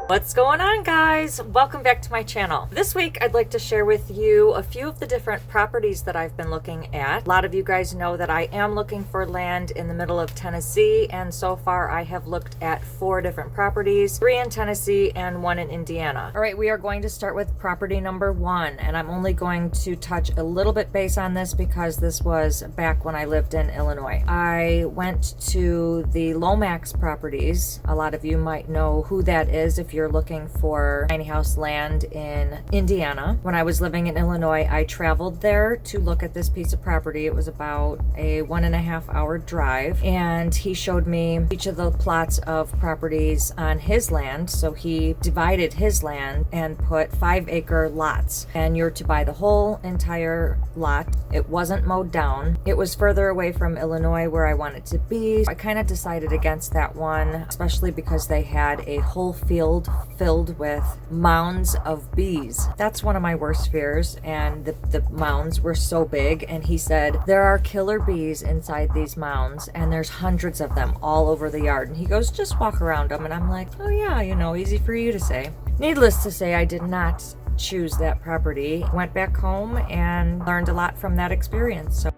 What's going on, guys? Welcome back to my channel. This week I'd like to share with you a few of the different properties that I've been looking at. A lot of you guys know that I am looking for land in the middle of Tennessee, and so far I have looked at 4 different properties, 3 in Tennessee and 1 in Indiana. All right, we are going to start with property number 1, and I'm only going to touch a little bit base on this because this was back when I lived in Illinois. I went to the Lomax properties. A lot of you might know who that is if you're looking for tiny house land in Indiana. When I was living in Illinois, I traveled there to look at this piece of property. It was about a 1.5 hour drive, and he showed me each of the plots of properties on his land. So he divided his land and put 5-acre lots, and you're to buy the whole entire lot. It wasn't mowed down. It was further away from Illinois where I wanted to be. I kind of decided against that one, especially because they had a whole field filled with mounds of bees. That's one of my worst fears, and the mounds were so big, and he said there are killer bees inside these mounds and there's hundreds of them all over the yard, and he goes, just walk around them. And I'm like, oh yeah, you know, easy for you to say. Needless to say, I did not choose that property. Went back home and learned a lot from that experience. So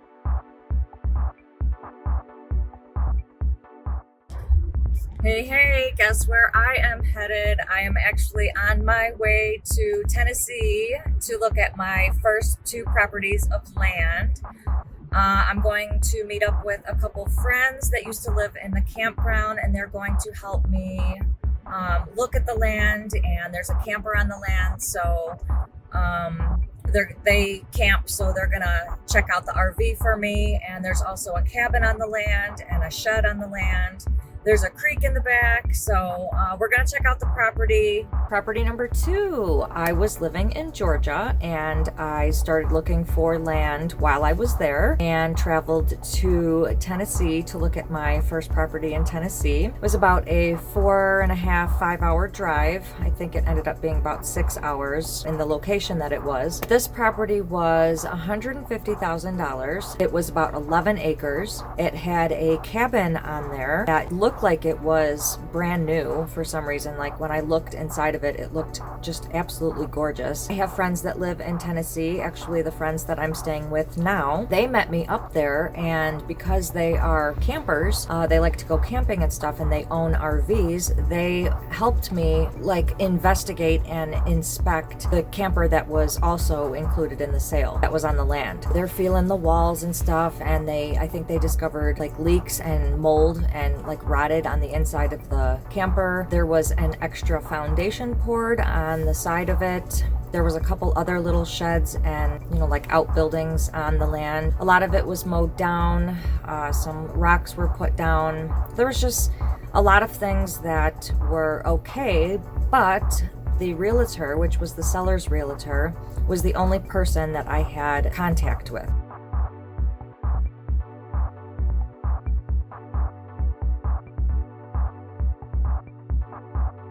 Hey, guess where I am headed? I am actually on my way to Tennessee to look at my first 2 properties of land. I'm going to meet up with a couple friends that used to live in the campground, and they're going to help me look at the land, and there's a camper on the land, so they camp, so they're gonna check out the RV for me, and there's also a cabin on the land and a shed on the land. There's a creek in the back, so we're gonna check out the property. Property number 2, I was living in Georgia, and I started looking for land while I was there and traveled to Tennessee to look at my first property in Tennessee. It was about a 4.5-5 hour drive. I think it ended up being about 6 hours in the location that it was. This property was $150,000. It was about 11 acres. It had a cabin on there that looked like it was brand new for some reason. Like when I looked inside of it, it looked just absolutely gorgeous. I have friends that live in Tennessee. Actually, the friends that I'm staying with now, they met me up there, and because they are campers, they like to go camping and stuff, and they own RVs. They helped me like investigate and inspect the camper that was also included in the sale that was on the land. They're feeling the walls and stuff, and I think they discovered like leaks and mold and like rotted on the inside of the camper. There was an extra foundation poured on the side of it. There was a couple other little sheds and, you know, like outbuildings on the land. A lot of it was mowed down. Some rocks were put down. There was just a lot of things that were okay, but the realtor, which was the seller's realtor, was the only person that I had contact with.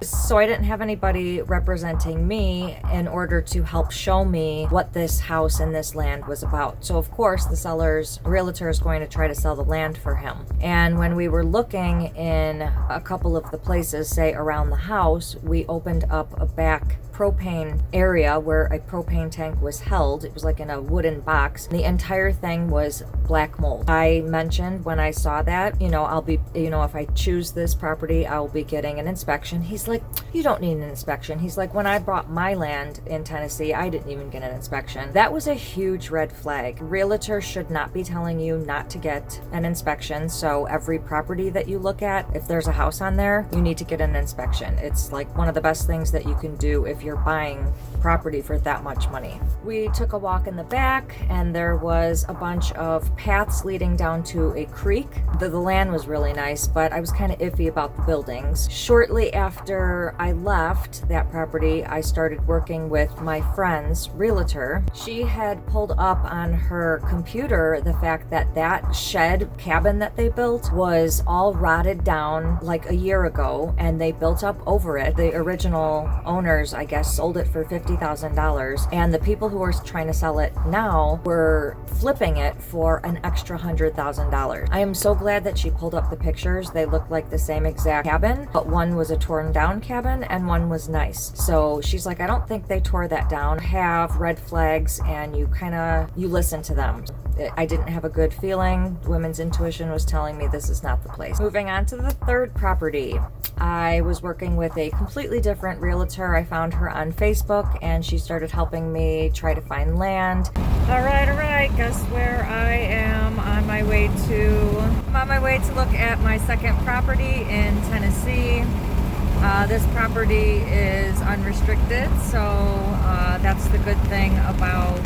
So I didn't have anybody representing me in order to help show me what this house and this land was about. So of course the seller's realtor is going to try to sell the land for him. And when we were looking in a couple of the places, say around the house, we opened up a back propane area where a propane tank was held. It was like in a wooden box. The entire thing was black mold. I mentioned when I saw that, you know, I'll be, you know, if I choose this property, I'll be getting an inspection. He's like, you don't need an inspection. He's like, when I bought my land in Tennessee, I didn't even get an inspection. That was a huge red flag. Realtors should not be telling you not to get an inspection. So every property that you look at, if there's a house on there, you need to get an inspection. It's like one of the best things that you can do if you're buying property for that much money. We took a walk in the back, and there was a bunch of paths leading down to a creek. The land was really nice, but I was kind of iffy about the buildings. Shortly after I left that property, I started working with my friend's realtor. She had pulled up on her computer the fact that that shed cabin that they built was all rotted down like a year ago, and they built up over it. The original owners, I guess, sold it for $50,000, and the people who are trying to sell it now were flipping it for an extra $100,000. I am so glad that she pulled up the pictures. They look like the same exact cabin, but one was a torn down cabin and one was nice. So she's like, I don't think they tore that down. Have red flags and you listen to them. I didn't have a good feeling. Women's intuition was telling me this is not the place. Moving on to the third property. I was working with a completely different realtor. I found her on Facebook and she started helping me try to find land. All right. Guess where I am on my way to? I'm on my way to look at my second property in Tennessee. This property is unrestricted, so that's the good thing about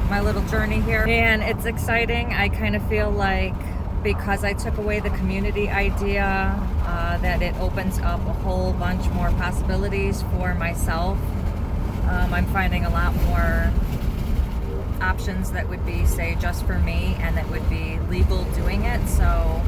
my little journey here. And it's exciting. I kind of feel like because I took away the community idea, that it opens up a whole bunch more possibilities for myself. I'm finding a lot more options that would be, say, just for me and that would be legal doing it. So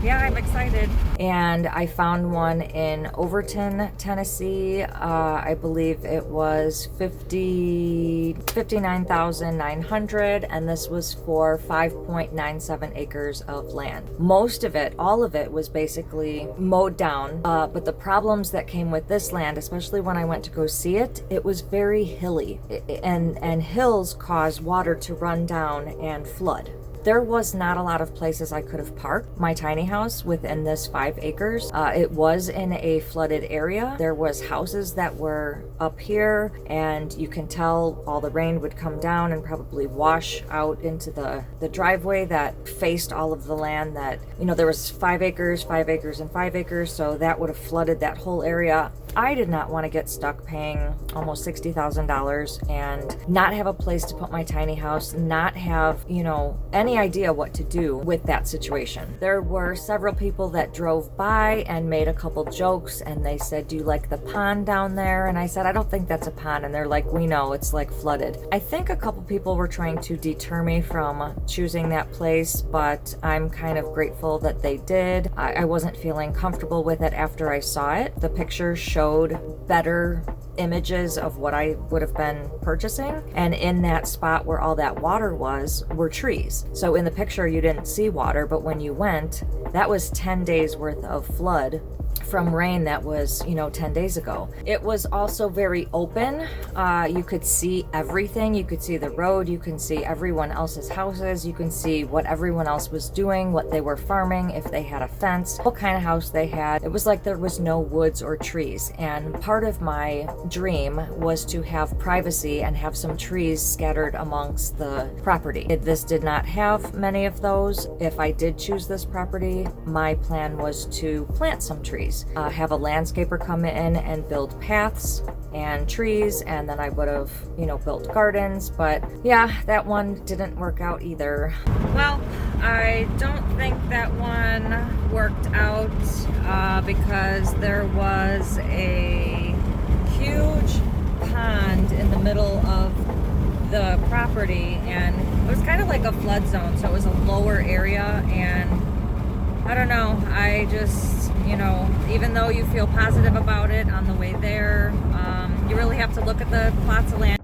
yeah, I'm excited. And I found one in Overton, Tennessee. I believe it was $59,900, and this was for 5.97 acres of land. Most of it, all of it, was basically mowed down. But the problems that came with this land, especially when I went to go see it, it was very hilly, and hills cause water to run down and flood. There was not a lot of places I could have parked my tiny house within this 5 acres. It was in a flooded area. There was houses that were up here, and you can tell all the rain would come down and probably wash out into the driveway that faced all of the land that, there was 5 acres, 5 acres, and 5 acres, so that would have flooded that whole area. I did not want to get stuck paying almost $60,000 and not have a place to put my tiny house, not have, any idea what to do with that situation. There were several people that drove by and made a couple jokes, and they said, do you like the pond down there? And I said, I don't think that's a pond. And they're like, we know, it's like flooded. I think a couple people were trying to deter me from choosing that place, but I'm kind of grateful that they did. I wasn't feeling comfortable with it after I saw it. The pictures showed better images of what I would have been purchasing, and in that spot where all that water was were trees. So in the picture you didn't see water, but when you went, that was 10 days worth of flood from rain that was, 10 days ago. It was also very open. You could see everything. You could see the road. You can see everyone else's houses. You can see what everyone else was doing, what they were farming, if they had a fence, what kind of house they had. It was like there was no woods or trees. And part of my dream was to have privacy and have some trees scattered amongst the property. This did not have many of those. If I did choose this property, my plan was to plant some trees. Have a landscaper come in and build paths and trees, and then I would have, built gardens. But yeah, that one didn't work out either. Well, I don't think that one worked out because there was a huge pond in the middle of the property, and it was kind of like a flood zone, so it was a lower area. And I don't know, I just, even though you feel positive about it on the way there, you really have to look at the plots of land.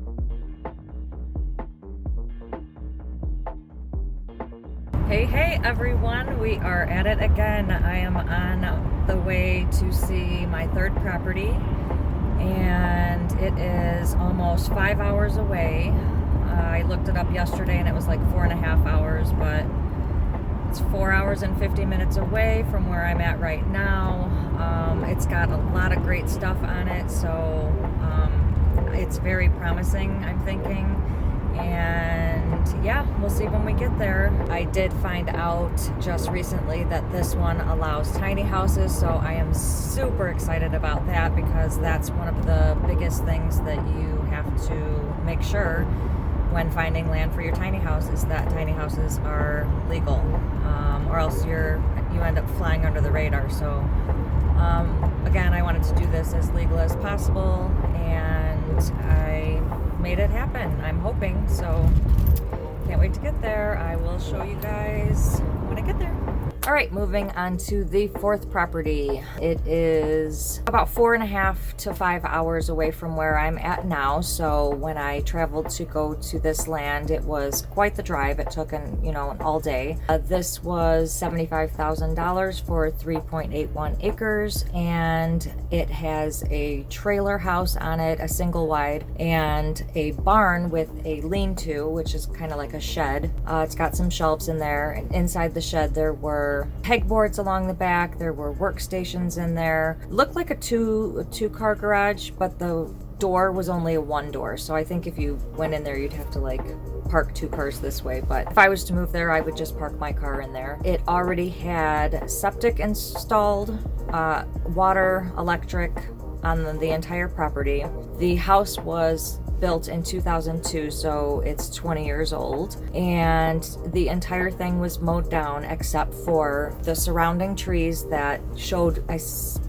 Hey everyone, we are at it again. I am on the way to see my third property, and it is almost 5 hours away. I looked it up yesterday and it was like 4.5 hours, but it's 4 hours and 50 minutes away from where I'm at right now. It's got a lot of great stuff on it, so it's very promising, I'm thinking. And yeah, we'll see when we get there. I did find out just recently that this one allows tiny houses, so I am super excited about that, because that's one of the biggest things that you have to make sure when finding land for your tiny house is that tiny houses are legal, or else you end up flying under the radar. So again, I wanted to do this as legal as possible, and I made it happen, I'm hoping. So can't wait to get there. I will show you guys when I get there. All right, moving on to the fourth property. It is about 4.5 to 5 hours away from where I'm at now. So when I traveled to go to this land, it was quite the drive. It took an all day. This was $75,000 for 3.81 acres, and it has a trailer house on it, a single wide, and a barn with a lean-to, which is kind of like a shed. It's got some shelves in there, and inside the shed there were pegboards along the back. There were workstations in there. It looked like a two-car garage, but the door was only a one door. So I think if you went in there, you'd have to like park 2 cars this way. But if I was to move there, I would just park my car in there. It already had septic installed, water, electric on the entire property. The house was built in 2002, so it's 20 years old, and the entire thing was mowed down except for the surrounding trees that showed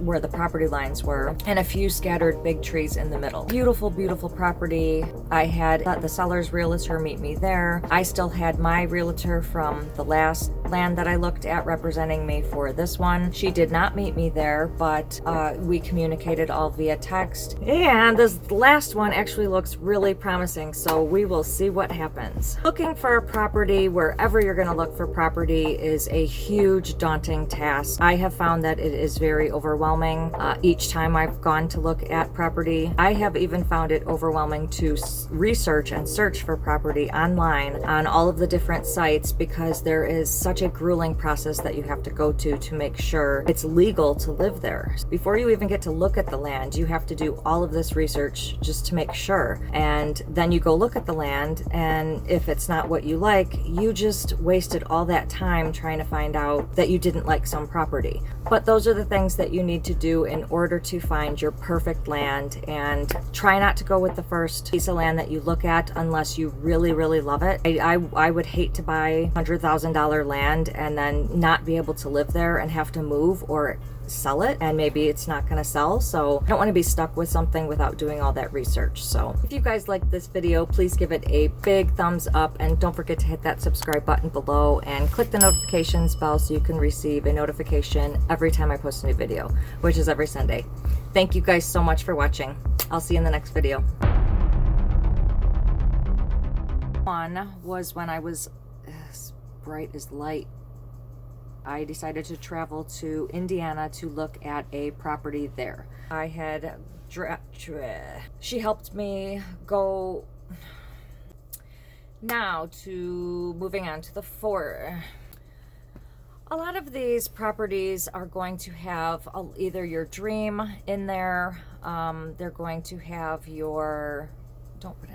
where the property lines were, and a few scattered big trees in the middle. Beautiful, beautiful property. I had the seller's realtor meet me there. I still had my realtor from the last land that I looked at representing me for this one. She did not meet me there, but we communicated all via text, and this last one actually looks really promising, so we will see what happens. Looking for a property wherever you're going to look for property is a huge, daunting task. I have found that it is very overwhelming each time I've gone to look at property. I have even found it overwhelming to research and search for property online on all of the different sites, because there is such a grueling process that you have to go to make sure it's legal to live there. Before you even get to look at the land, you have to do all of this research just to make sure. And then you go look at the land, and if it's not what you like, you just wasted all that time trying to find out that you didn't like some property. But those are the things that you need to do in order to find your perfect land, and try not to go with the first piece of land that you look at unless you really, really love it. I would hate to buy $100,000 land and then not be able to live there and have to move or sell it, and maybe it's not going to sell. So I don't want to be stuck with something without doing all that research. So if you guys like this video, please give it a big thumbs up, and don't forget to hit that subscribe button below and click the notifications bell so you can receive a notification every time I post a new video, which is every Sunday. Thank you guys so much for watching. I'll see you in the next video. One was when I was as bright as light. I decided to travel to Indiana to look at a property there. I had she helped me go now to moving on to the 4. A lot of these properties are going to have either your dream in there, they're going to have your, don't put